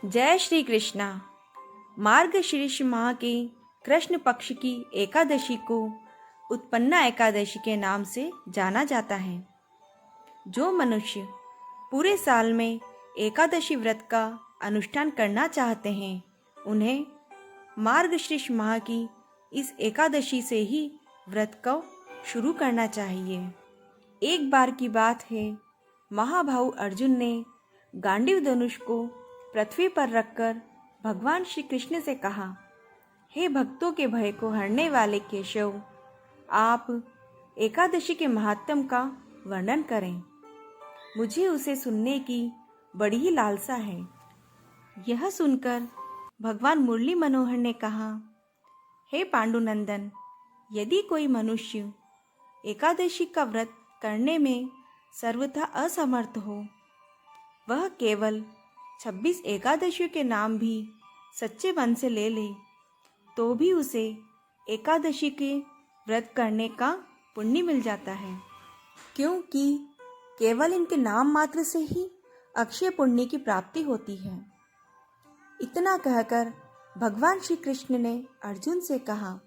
जय श्री कृष्णा। मार्गशीर्ष माह के कृष्ण पक्ष की एकादशी को उत्पन्ना एकादशी के नाम से जाना जाता है। जो मनुष्य पूरे साल में एकादशी व्रत का अनुष्ठान करना चाहते हैं, उन्हें मार्गशीर्ष माह की इस एकादशी से ही व्रत को शुरू करना चाहिए। एक बार की बात है, महाभाव अर्जुन ने गांडीव धनुष को पृथ्वी पर रखकर भगवान श्री कृष्ण से कहा, हे भक्तों के भय को हरने वाले केशव, आप एकादशी के महात्म का वर्णन करें। मुझे उसे सुनने की बड़ी ही लालसा है। यह सुनकर भगवान मुरली मनोहर ने कहा, हे पांडुनंदन, यदि कोई मनुष्य एकादशी का व्रत करने में सर्वथा असमर्थ हो, वह केवल 26 एकादशियों के नाम भी सच्चे मन से ले ले, तो भी उसे एकादशी के व्रत करने का पुण्य मिल जाता है, क्योंकि केवल इनके नाम मात्र से ही अक्षय पुण्य की प्राप्ति होती है। इतना कहकर भगवान श्री कृष्ण ने अर्जुन से कहा,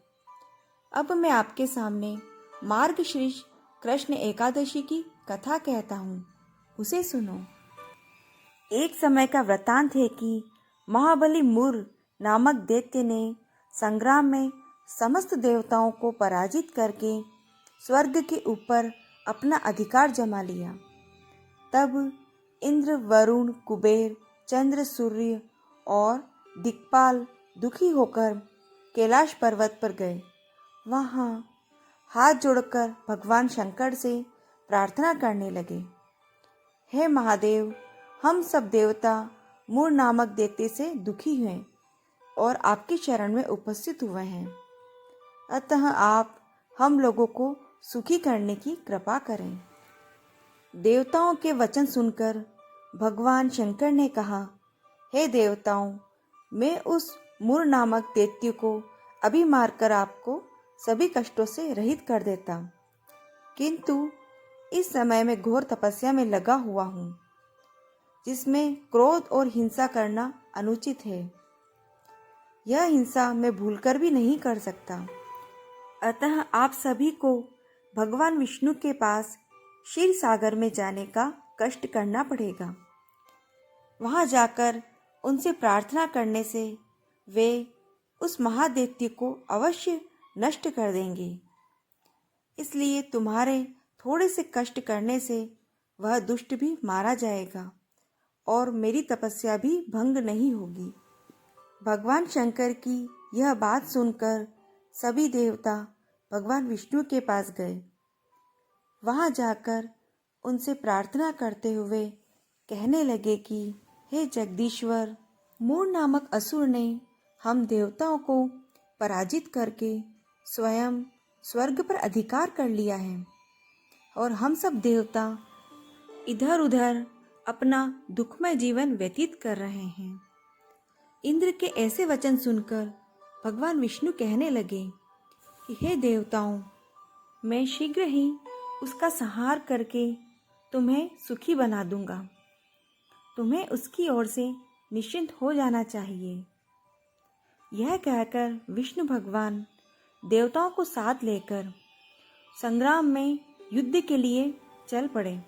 अब मैं आपके सामने मार्गशीर्ष कृष्ण एकादशी की कथा कहता हूँ, उसे सुनो। एक समय का वृतांत है कि महाबली मुर नामक दैत्य ने संग्राम में समस्त देवताओं को पराजित करके स्वर्ग के ऊपर अपना अधिकार जमा लिया। तब इंद्र, वरुण, कुबेर, चंद्र, सूर्य और दिक्पाल दुखी होकर कैलाश पर्वत पर गए। वहाँ हाथ जोड़कर भगवान शंकर से प्रार्थना करने लगे, हे महादेव, हम सब देवता मूर नामक दैत्य से दुखी हैं और आपकी शरण में उपस्थित हुए हैं, अतः आप हम लोगों को सुखी करने की कृपा करें। देवताओं के वचन सुनकर भगवान शंकर ने कहा, हे देवताओं, मैं उस मूर नामक दैत्य को अभी मारकर आपको सभी कष्टों से रहित कर देता, किंतु इस समय मैं घोर तपस्या में लगा हुआ हूँ, जिसमें क्रोध और हिंसा करना अनुचित है। यह हिंसा मैं भूलकर भी नहीं कर सकता, अतः आप सभी को भगवान विष्णु के पास क्षीर सागर में जाने का कष्ट करना पड़ेगा। वहां जाकर उनसे प्रार्थना करने से वे उस महादैत्य को अवश्य नष्ट कर देंगे। इसलिए तुम्हारे थोड़े से कष्ट करने से वह दुष्ट भी मारा जाएगा और मेरी तपस्या भी भंग नहीं होगी। भगवान शंकर की यह बात सुनकर सभी देवता भगवान विष्णु के पास गए। वहां जाकर उनसे प्रार्थना करते हुए कहने लगे कि हे जगदीश्वर, मूर नामक असुर ने हम देवताओं को पराजित करके स्वयं स्वर्ग पर अधिकार कर लिया है और हम सब देवता इधर उधर अपना दुखमय जीवन व्यतीत कर रहे हैं। इंद्र के ऐसे वचन सुनकर भगवान विष्णु कहने लगे कि हे देवताओं, मैं शीघ्र ही उसका संहार करके तुम्हें सुखी बना दूंगा। तुम्हें उसकी ओर से निश्चिंत हो जाना चाहिए। यह कहकर विष्णु भगवान देवताओं को साथ लेकर संग्राम में युद्ध के लिए चल पड़े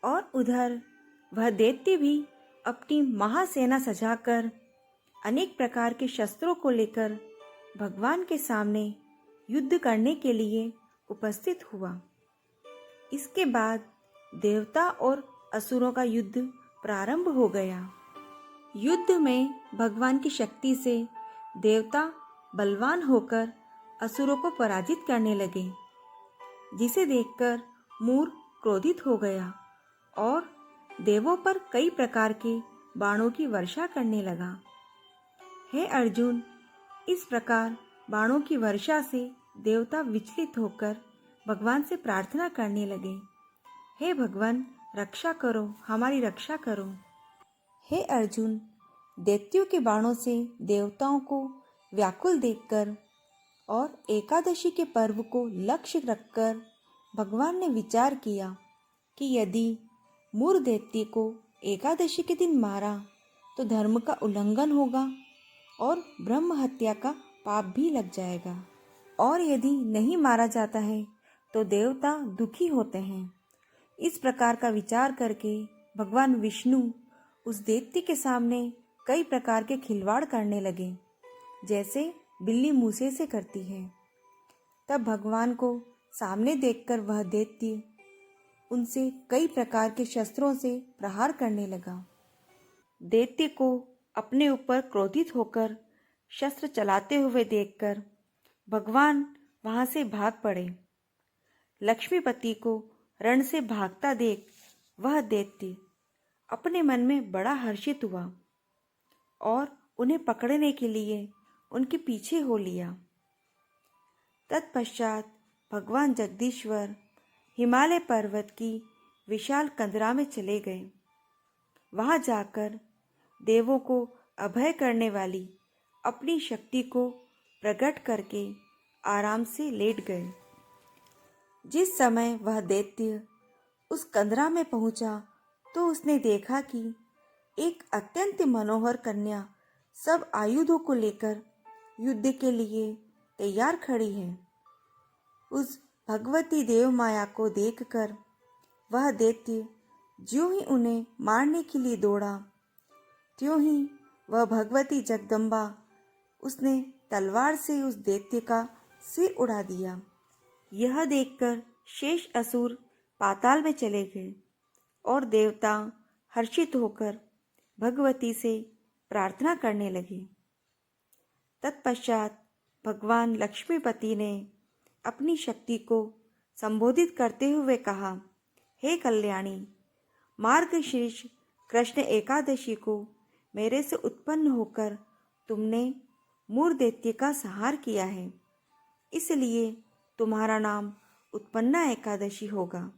और उधर वह दैत्य भी अपनी महासेना सजाकर अनेक प्रकार के शस्त्रों को लेकर भगवान के सामने युद्ध करने के लिए उपस्थित हुआ। इसके बाद देवता और असुरों का युद्ध प्रारंभ हो गया। युद्ध में भगवान की शक्ति से देवता बलवान होकर असुरों को पराजित करने लगे, जिसे देखकर मूर क्रोधित हो गया और देवों पर कई प्रकार के बाणों की वर्षा करने लगा। हे अर्जुन, इस प्रकार बाणों की वर्षा से देवता विचलित होकर भगवान से प्रार्थना करने लगे, हे भगवान, रक्षा करो, हमारी रक्षा करो। हे अर्जुन, दैत्यों के बाणों से देवताओं को व्याकुल देखकर और एकादशी के पर्व को लक्ष्य रखकर भगवान ने विचार किया कि यदि मूर दैत्य को एकादशी के दिन मारा तो धर्म का उल्लंघन होगा और ब्रह्म हत्या का पाप भी लग जाएगा। और यदि नहीं मारा जाता है तो देवता दुखी होते हैं। इस प्रकार का विचार करके भगवान विष्णु उस दैत्य के सामने कई प्रकार के खिलवाड़ करने लगे, जैसे बिल्ली मूसे से करती है। तब भगवान को सामने देखकर वह दैत्य उनसे कई प्रकार के शस्त्रों से प्रहार करने लगा। दैत्य को अपने ऊपर क्रोधित होकर शस्त्र चलाते हुए देखकर भगवान वहां से भाग पड़े। लक्ष्मीपति को रण से भागता देख वह दैत्य अपने मन में बड़ा हर्षित हुआ और उन्हें पकड़ने के लिए उनके पीछे हो लिया। तत्पश्चात भगवान जगदीश्वर हिमालय पर्वत की विशाल कंदरा में चले गए। वहां जाकर देवों को अभय करने वाली अपनी शक्ति को प्रकट करके आराम से लेट गए। जिस समय वह दैत्य उस कंदरा में पहुंचा तो उसने देखा कि एक अत्यंत मनोहर कन्या सब आयुधों को लेकर युद्ध के लिए तैयार खड़ी है। उस भगवती देव माया को देखकर वह दैत्य ज्यों ही उन्हें मारने के लिए दौड़ा, त्यों ही वह भगवती जगदम्बा उसने तलवार से उस दैत्य का सिर उड़ा दिया। यह देखकर शेष असुर पाताल में चले गए और देवता हर्षित होकर भगवती से प्रार्थना करने लगे। तत्पश्चात भगवान लक्ष्मीपति ने अपनी शक्ति को संबोधित करते हुए कहा, हे कल्याणी, मार्गशीर्ष कृष्ण एकादशी को मेरे से उत्पन्न होकर तुमने मूर दैत्य का संहार किया है, इसलिए तुम्हारा नाम उत्पन्ना एकादशी होगा।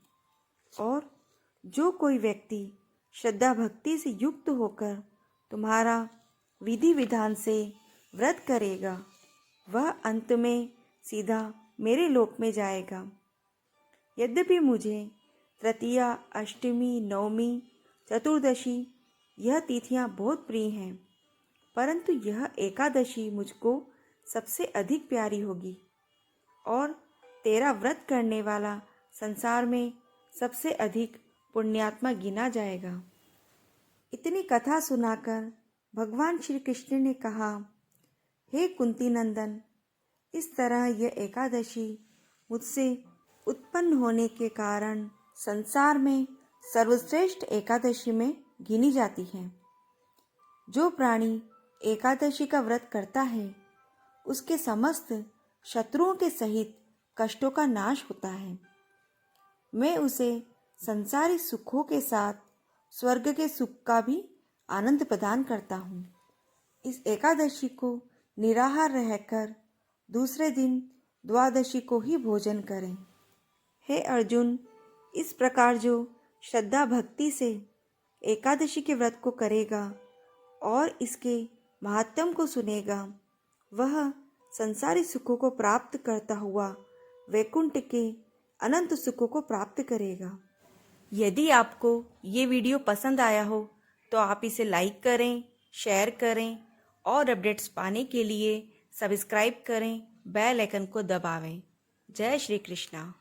और जो कोई व्यक्ति श्रद्धा भक्ति से युक्त होकर तुम्हारा विधि विधान से व्रत करेगा, वह अंत में सीधा मेरे लोक में जाएगा। यद्यपि मुझे तृतीया, अष्टमी, नवमी, चतुर्दशी यह तिथियां बहुत प्रिय हैं, परंतु यह एकादशी मुझको सबसे अधिक प्यारी होगी और तेरा व्रत करने वाला संसार में सबसे अधिक पुण्यात्मा गिना जाएगा। इतनी कथा सुनाकर भगवान श्री कृष्ण ने कहा, हे कुंती नंदन, इस तरह यह एकादशी मुझसे उत्पन्न होने के कारण संसार में सर्वश्रेष्ठ एकादशी में गिनी जाती है। जो प्राणी एकादशी का व्रत करता है उसके समस्त शत्रुओं के सहित कष्टों का नाश होता है। मैं उसे संसारी सुखों के साथ स्वर्ग के सुख का भी आनंद प्रदान करता हूँ। इस एकादशी को निराहार रहकर दूसरे दिन द्वादशी को ही भोजन करें। हे अर्जुन, इस प्रकार जो श्रद्धा भक्ति से एकादशी के व्रत को करेगा और इसके महात्म को सुनेगा, वह संसारी सुखों को प्राप्त करता हुआ वैकुंठ के अनंत सुखों को प्राप्त करेगा। यदि आपको ये वीडियो पसंद आया हो तो आप इसे लाइक करें, शेयर करें और अपडेट्स पाने के लिए सब्सक्राइब करें, बेल आइकन को दबावें। जय श्री कृष्णा।